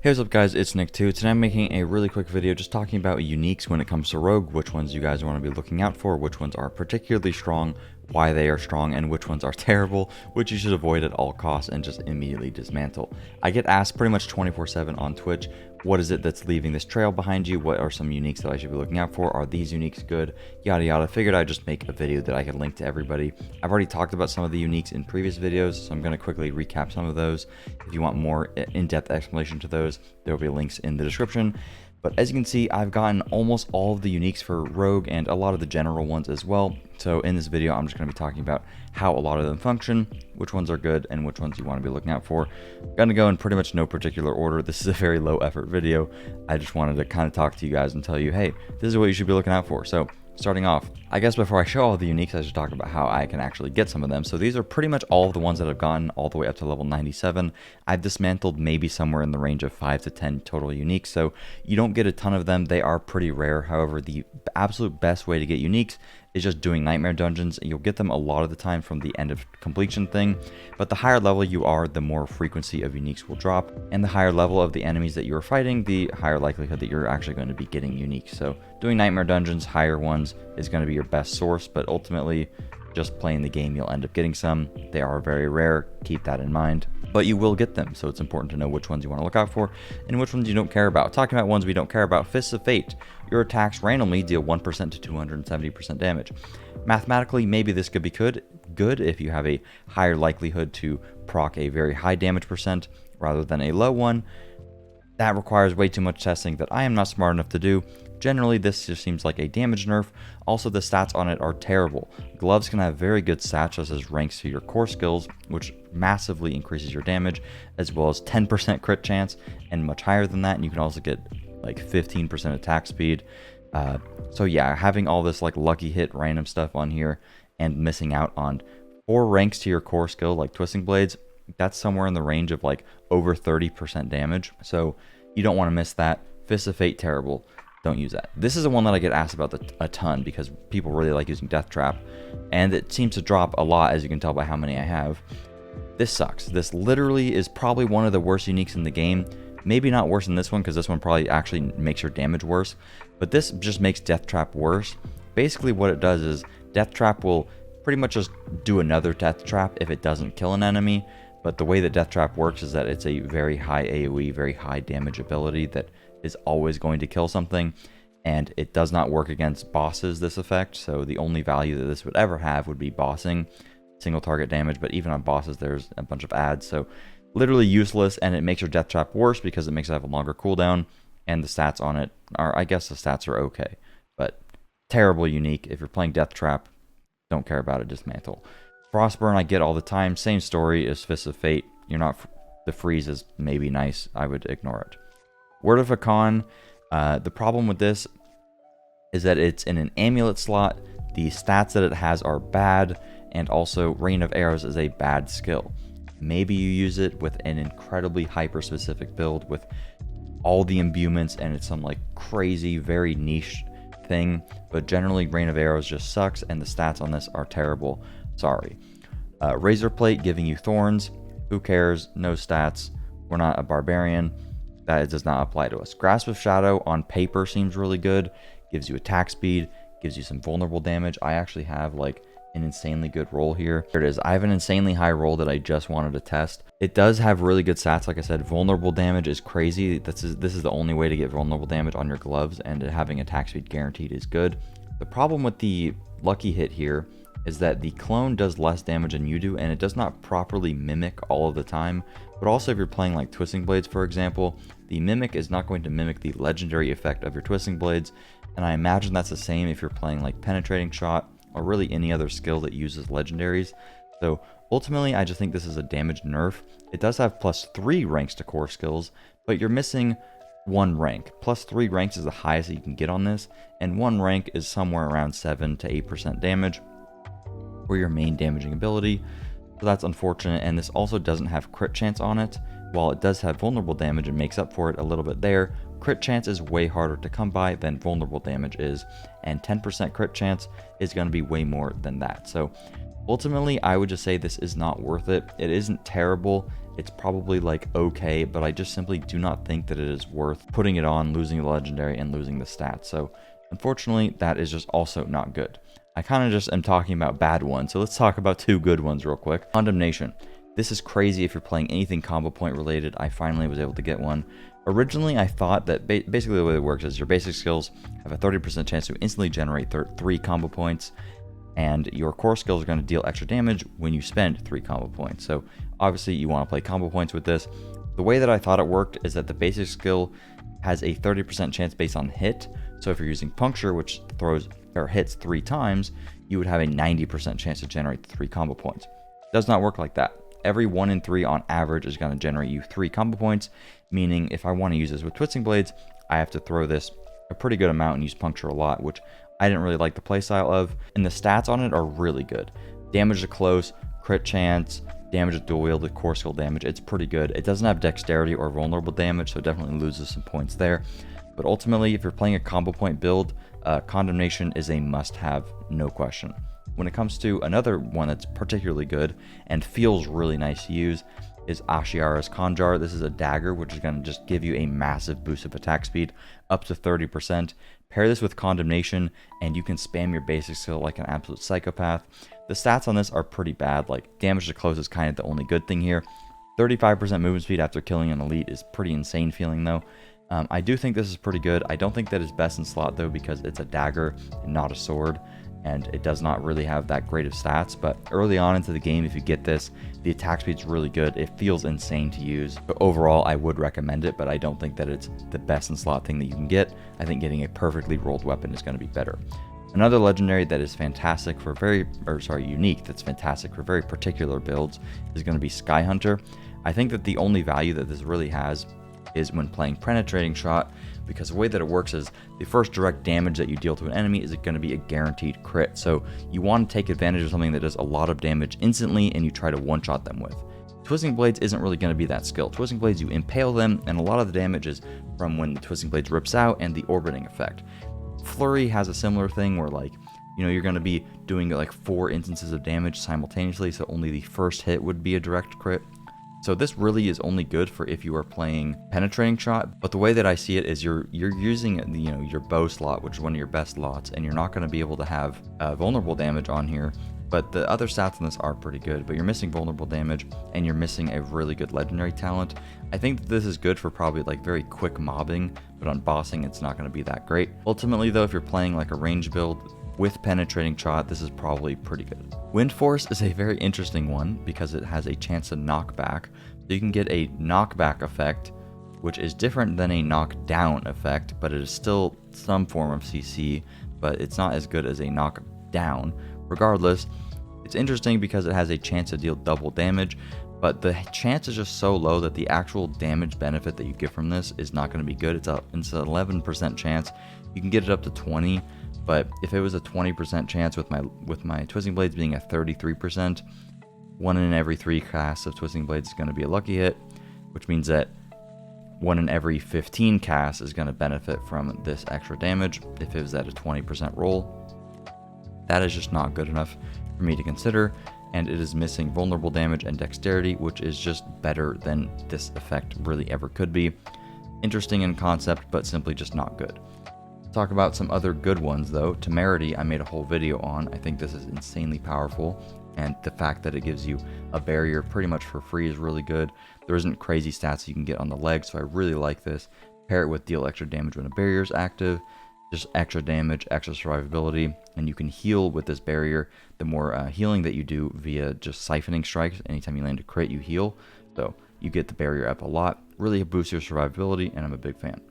Hey, what's up guys, it's Nick too. Today I'm making a really quick video just talking about uniques when it comes to Rogue, which ones you guys want to be looking out for, which ones are particularly strong, why they are strong, and which ones are terrible, which you should avoid at all costs and just immediately dismantle. I get asked pretty much 24/7 on Twitch, what is it that's leaving this trail behind you? What are some uniques that I should be looking out for? Are these uniques good? Yada yada. Figured I'd just make a video that I could link to everybody. I've already talked about some of the uniques in previous videos, so I'm going to quickly recap some of those. If you want more in-depth explanation to those, there will be links in the description. But as you can see, I've gotten almost all of the uniques for Rogue and a lot of the general ones as well. So in this video, I'm just going to be talking about how a lot of them function, which ones are good, and which ones you want to be looking out for. I'm going to go in pretty much no particular order. This is a very low effort video. I just wanted to kind of talk to you guys and tell you, hey, this is what you should be looking out for. So starting off, I guess before I show all the uniques, I should talk about how I can actually get some of them. So these are pretty much all of the ones that I've gotten all the way up to level 97. I've dismantled maybe somewhere in the range of 5 to 10 total uniques. So you don't get a ton of them. They are pretty rare. However, the absolute best way to get uniques is just doing nightmare dungeons. You'll get them a lot of the time from the end of completion thing, but the higher level you are, the more frequency of uniques will drop, and the higher level of the enemies that you are fighting, the higher likelihood that you're actually going to be getting unique. So doing nightmare dungeons, higher ones, is going to be your best source, but ultimately just playing the game you'll end up getting some. They are very rare, keep that in mind, but you will get them, so it's important to know which ones you want to look out for and which ones you don't care about. Talking about ones we don't care about, Fists of Fate. Your attacks randomly deal 1% to 270% damage. Mathematically, maybe this could be good if you have a higher likelihood to proc a very high damage percent rather than a low one. That requires way too much testing that I am not smart enough to do. Generally, this just seems like a damage nerf. Also, the stats on it are terrible. Gloves can have very good stats such as ranks to your core skills, which massively increases your damage, as well as 10% crit chance, and much higher than that. And you can also get like 15% attack speed. So yeah, having all this like lucky hit random stuff on here and missing out on 4 ranks to your core skill like Twisting Blades, that's somewhere in the range of like over 30% damage. So you don't want to miss that. Fists of Fate, terrible. Don't use that. This is the one that I get asked about a ton because people really like using Death Trap, and it seems to drop a lot, as you can tell by how many I have. This sucks. This literally is probably one of the worst uniques in the game. Maybe not worse than this one, because this one probably actually makes your damage worse, but this just makes Death Trap worse. Basically what it does is Death Trap will pretty much just do another Death Trap if it doesn't kill an enemy, but the way that Death Trap works is that it's a very high AoE, very high damage ability that is always going to kill something, and it does not work against bosses, this effect. So the only value that this would ever have would be bossing, single target damage, but even on bosses there's a bunch of adds, so literally useless, and it makes your Death Trap worse because it makes it have a longer cooldown, and the stats on it are, I guess the stats are okay, but terrible unique. If you're playing Death Trap, don't care about it, dismantle. Frostburn I get all the time, same story as Fists of Fate. You're not, the freeze is maybe nice, I would ignore it. Word of Hakan, the problem with this is that it's in an amulet slot, the stats that it has are bad, and also Rain of Arrows is a bad skill. Maybe you use it with an incredibly hyper-specific build with all the imbuements and it's some like crazy, very niche thing, but generally Rain of Arrows just sucks and the stats on this are terrible. Sorry. Razor Plate giving you thorns. Who cares? No stats. We're not a barbarian. That does not apply to us. Grasp of Shadow on paper seems really good. Gives you attack speed. Gives you some vulnerable damage. I actually have like an insanely good roll here. There it is. I have an insanely high roll that I just wanted to test. It does have really good stats. Like I said, vulnerable damage is crazy. This is the only way to get vulnerable damage on your gloves, and having attack speed guaranteed is good. The problem with the lucky hit here is that the clone does less damage than you do, and it does not properly mimic all of the time. But also if you're playing like Twisting Blades, for example, the mimic is not going to mimic the legendary effect of your Twisting Blades, and I imagine that's the same if you're playing like Penetrating Shot or really any other skill that uses legendaries. So ultimately I just think this is a damage nerf. It does have +3 ranks to core skills, but you're missing 1 rank. +3 ranks is the highest that you can get on this, and 1 rank is somewhere around 7 to 8% damage for your main damaging ability. So that's unfortunate, and this also doesn't have crit chance on it. While it does have vulnerable damage and makes up for it a little bit there, crit chance is way harder to come by than vulnerable damage is, and 10% crit chance is going to be way more than that. So ultimately I would just say this is not worth it. It isn't terrible, It's probably like okay, but I just simply do not think that it is worth putting it on, losing the legendary and losing the stats. So unfortunately, that is just also not good. I kind of just am talking about bad ones, so let's talk about 2 good ones real quick. Condemnation. This is crazy if you're playing anything combo point related. I finally was able to get one. Originally, I thought that basically the way it works is your basic skills have a 30% chance to instantly generate 3 combo points, and your core skills are going to deal extra damage when you spend 3 combo points. So obviously you want to play combo points with this. The way that I thought it worked is that the basic skill has a 30% chance based on hit. So if you're using puncture, which throws or hits 3 times, you would have a 90% chance to generate 3 combo points. It does not work like that. Every 1 in 3 on average is going to generate you 3 combo points, meaning if I want to use this with Twisting Blades, I have to throw this a pretty good amount and use puncture a lot, which I didn't really like the playstyle of. And the stats on it are really good. Damage to close, crit chance, damage to dual wielded, core skill damage. It's pretty good. It doesn't have dexterity or vulnerable damage, so it definitely loses some points there. But ultimately, if you're playing a combo point build, Condemnation is a must-have, no question. When it comes to another one that's particularly good and feels really nice to use is Ashiara's Conjar. This is a dagger, which is going to just give you a massive boost of attack speed, up to 30%. Pair this with Condemnation, and you can spam your basic skill like an absolute psychopath. The stats on this are pretty bad. Like, damage to close is kind of the only good thing here. 35% movement speed after killing an elite is pretty insane feeling, though. I do think this is pretty good. I don't think that it's best in slot, though, because it's a dagger and not a sword, and it does not really have that great of stats. But early on into the game, if you get this, the attack speed's really good. It feels insane to use. But overall, I would recommend it, but I don't think that it's the best in slot thing that you can get. I think getting a perfectly rolled weapon is going to be better. Another legendary that is fantastic for unique, that's fantastic for very particular builds is going to be Sky Hunter. I think that the only value that this really has is when playing Penetrating Shot, because the way that it works is the first direct damage that you deal to an enemy is going to be a guaranteed crit. So you want to take advantage of something that does a lot of damage instantly and you try to one-shot them with. Twisting Blades isn't really going to be that skill. Twisting Blades, you impale them, and a lot of the damage is from when the Twisting Blades rips out and the orbiting effect. Flurry has a similar thing where, like, you know, you're going to be doing like 4 instances of damage simultaneously, so only the first hit would be a direct crit. So this really is only good for if you are playing Penetrating Shot, but the way that I see it is you're using, you know, your bow slot, which is one of your best slots, and you're not going to be able to have vulnerable damage on here, but the other stats on this are pretty good, but you're missing vulnerable damage and you're missing a really good legendary talent. I think that this is good for probably like very quick mobbing, but on bossing it's not going to be that great. Ultimately though, if you're playing like a range build with Penetrating Shot, this is probably pretty good. Wind Force is a very interesting one because it has a chance to knock back. So you can get a knockback effect, which is different than a knockdown effect, but it is still some form of CC, but it's not as good as a knockdown. Regardless, it's interesting because it has a chance to deal double damage, but the chance is just so low that the actual damage benefit that you get from this is not going to be good. It's an 11% chance. You can get it up to 20. But if it was a 20% chance with my Twisting Blades being a 33%, 1 in every 3 casts of Twisting Blades is going to be a lucky hit, which means that 1 in every 15 casts is going to benefit from this extra damage. If it was at a 20% roll, that is just not good enough for me to consider, and it is missing vulnerable damage and dexterity, which is just better than this effect really ever could be. Interesting in concept, but simply just not good. Talk about some other good ones though. Temerity I made a whole video on. I think this is insanely powerful, and the fact that it gives you a barrier pretty much for free is really good. There isn't crazy stats you can get on the leg, so I really like this. Pair it with deal extra damage when a barrier is active, just extra damage, extra survivability, and you can heal with this barrier. The more healing that you do via just siphoning strikes, anytime you land a crit you heal, so you get the barrier up a lot. Really boosts your survivability, and I'm a big fan.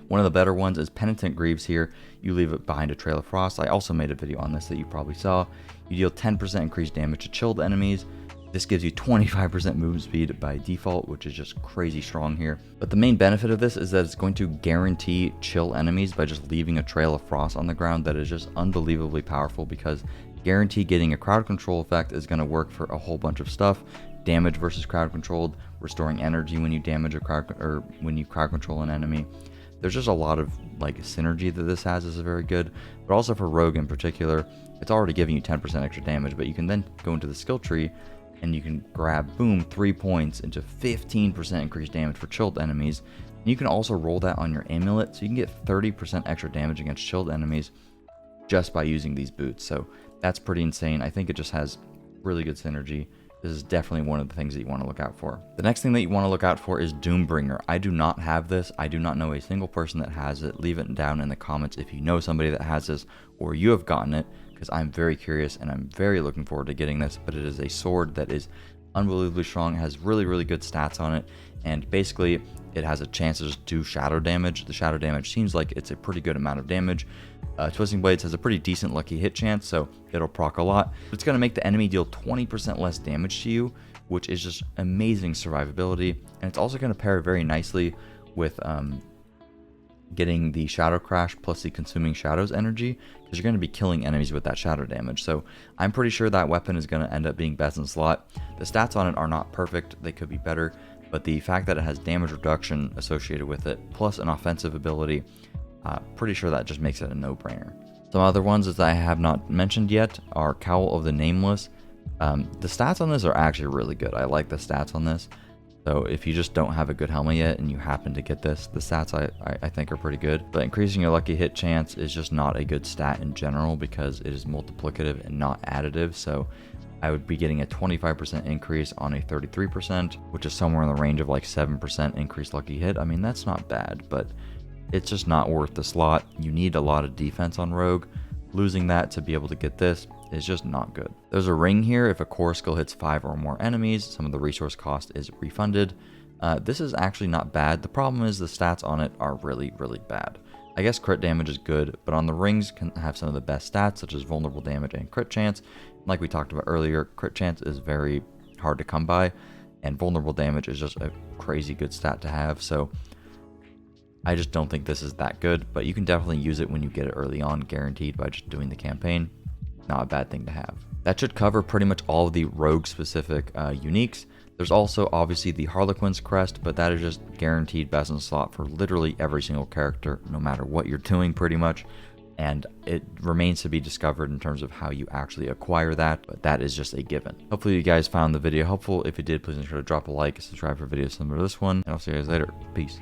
One of the better ones is Penitent Greaves here. You leave it behind a trail of frost. I also made a video on this that you probably saw. You deal 10% increased damage to chilled enemies. This gives you 25% movement speed by default, which is just crazy strong here. But the main benefit of this is that it's going to guarantee chill enemies by just leaving a trail of frost on the ground. That is just unbelievably powerful, because guarantee getting a crowd control effect is going to work for a whole bunch of stuff. Damage versus crowd controlled, restoring energy when you damage a crowd, or when you crowd control an enemy. There's just a lot of like synergy that this has is very good, but also for Rogue in particular, it's already giving you 10% extra damage, but you can then go into the skill tree and you can grab, boom, 3 points into 15% increased damage for chilled enemies. And you can also roll that on your amulet, so you can get 30% extra damage against chilled enemies just by using these boots. So that's pretty insane. I think it just has really good synergy. This is definitely one of the things that you want to look out for. The next thing that you want to look out for is Doombringer. I do not have this. I do not know a single person that has it. Leave it down in the comments if you know somebody that has this or you have gotten it, because I'm very curious and I'm very looking forward to getting this. But it is a sword that is unbelievably strong, has really, really good stats on it, and basically it has a chance to just do shadow damage. The shadow damage seems like it's a pretty good amount of damage. Twisting Blades has a pretty decent lucky hit chance, so it'll proc a lot. It's going to make the enemy deal 20% less damage to you, which is just amazing survivability. And it's also going to pair very nicely with getting the Shadow Crash plus the Consuming Shadows energy, because you're going to be killing enemies with that shadow damage. So I'm pretty sure that weapon is going to end up being best in slot. The stats on it are not perfect, they could be better, but the fact that it has damage reduction associated with it, plus an offensive ability, pretty sure that just makes it a no-brainer. Some other ones that I have not mentioned yet are Cowl of the Nameless. The stats on this are actually really good. I like the stats on this. So if you just don't have a good helmet yet and you happen to get this, the stats I think are pretty good. But increasing your lucky hit chance is just not a good stat in general because it is multiplicative and not additive. So I would be getting a 25% increase on a 33%, which is somewhere in the range of like 7% increased lucky hit. I mean, that's not bad, but it's just not worth the slot. You need a lot of defense on Rogue. Losing that to be able to get this is just not good. There's a ring here. If a core skill hits 5 or more enemies, some of the resource cost is refunded. This is actually not bad. The problem is the stats on it are really, really bad. I guess crit damage is good, but on the rings can have some of the best stats, such as vulnerable damage and crit chance. Like we talked about earlier, crit chance is very hard to come by, and vulnerable damage is just a crazy good stat to have. So I just don't think this is that good, but you can definitely use it when you get it early on, guaranteed by just doing the campaign. Not a bad thing to have. That should cover pretty much all of the rogue specific uniques. There's also obviously the Harlequin's crest, but that is just guaranteed best in slot for literally every single character, no matter what you're doing pretty much. And it remains to be discovered in terms of how you actually acquire that, but that is just a given. Hopefully you guys found the video helpful. If you did, please make sure to drop a like, subscribe for videos similar to this one, and I'll see you guys later. Peace.